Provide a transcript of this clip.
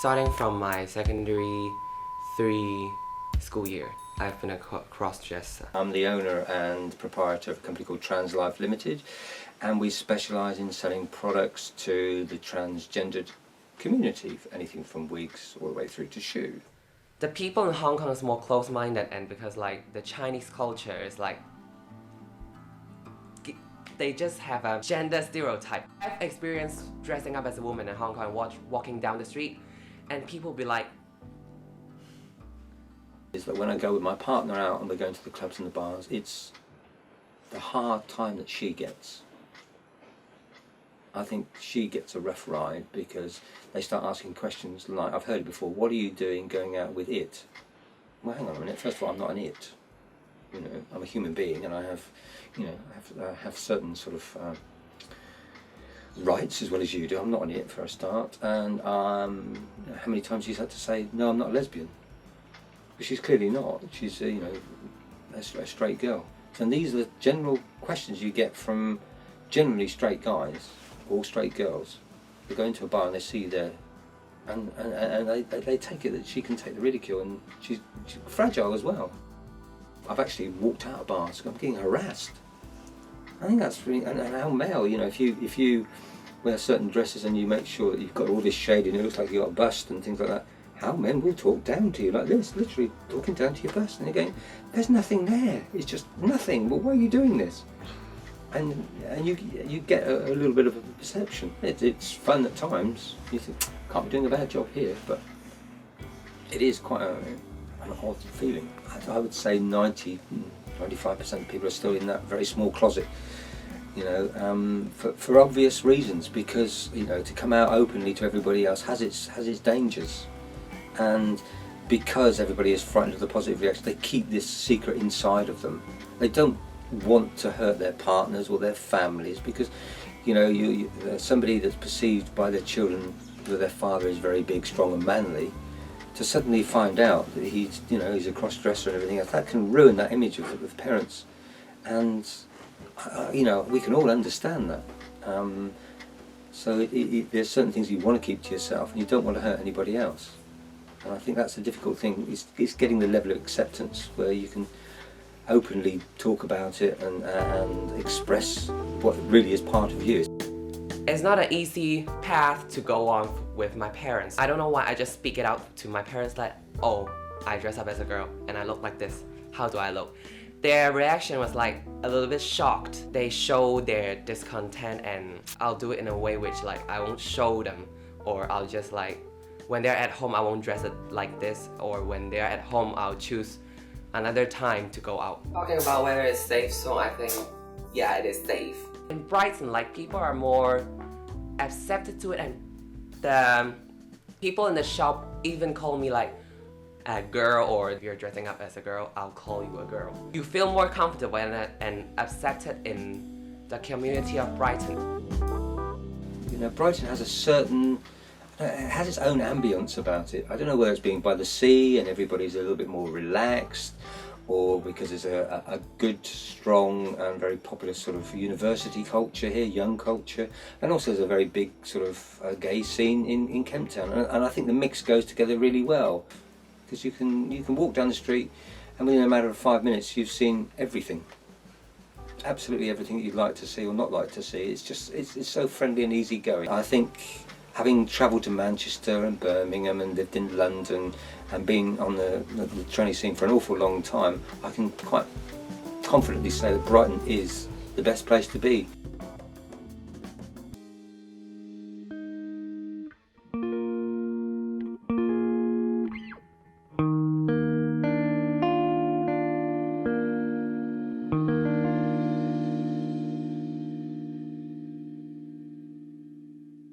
Starting from my secondary 3 school year, I've been a cross-dresser. I'm the owner and proprietor of a company called Translife Limited, and we specialise in selling products to the transgendered community, anything from wigs all the way through to shoes. The people in Hong Kong is more close-minded, and because like the Chinese culture is like they just have a gender stereotype. I've experienced dressing up as a woman in Hong Kong, walking down the street, and people be like, is that when I go with my partner out and we're going to the clubs and the bars, it's the hard time that she gets. I think she gets a rough ride because they start asking questions like, I've heard it before, what are you doing going out with it? Well, hang on a minute, first of all, I'm not an it. You know, I'm a human being, and I have, you know, I have certain sort of rights as well as you do. I'm not an it for a start, and how many times she's had to say, no, I'm not a lesbian. But she's clearly not. She's you know, a straight girl. And these are the general questions you get from generally straight guys or straight girls. They go into a bar and they see you there, and they take it that she can take the ridicule, and she's fragile as well. I've actually walked out of bars. I'm getting harassed. I think that's really, and how male, you know, if you wear certain dresses and you make sure that you've got all this shading, it looks like you've got a bust and things like that. How men will talk down to you like this, literally talking down to your bust, and you're going, there's nothing there, it's just nothing, well, why are you doing this? And you get a little bit of a perception. It's fun at times, you think, can't be doing a bad job here, but it is quite an odd feeling. I would say 95% of people are still in that very small closet, you know, for obvious reasons, because, you know, to come out openly to everybody else has its dangers. And because everybody is frightened of the positive reaction, they keep this secret inside of them. They don't want to hurt their partners or their families, because, you know, somebody that's perceived by their children that their father is very big, strong and manly, to suddenly find out that he's, you know, he's a cross-dresser and everything else, that can ruin that image of parents. And you know, we can all understand that. So there's certain things you want to keep to yourself, and you don't want to hurt anybody else. And I think that's a difficult thing, is getting the level of acceptance where you can openly talk about it and express what really is part of you. it's not an easy path to go on with my parents. I don't know why I just speak it out to my parents like, oh, I dress up as a girl and I look like this. How do I look? Their reaction was like a little bit shocked. They show their discontent, and I'll do it in a way which like I won't show them, or I'll just like, when they're at home I won't dress it like this, or when they're at home I'll choose another time to go out. Talking about whether it's safe, so I think, yeah, it is safe. In Brighton, like, people are more accepted to it, and the people in the shop even call me like a girl, or if you're dressing up as a girl, I'll call you a girl. You feel more comfortable and accepted in the community of Brighton. You know, Brighton has a certain, it has its own ambience about it. I don't know whether it's being by the sea and everybody's a little bit more relaxed, or because there's a good, strong and very popular sort of university culture here, young culture, and also there's a very big sort of gay scene in Kemp Town, and I think the mix goes together really well, because you can walk down the street and within a matter of 5 minutes you've seen everything. Absolutely everything that you'd like to see or not like to see. It's so friendly and easygoing. I think, having travelled to Manchester and Birmingham and lived in London and been on the tranny scene for an awful long time, I can quite confidently say that Brighton is the best place to be.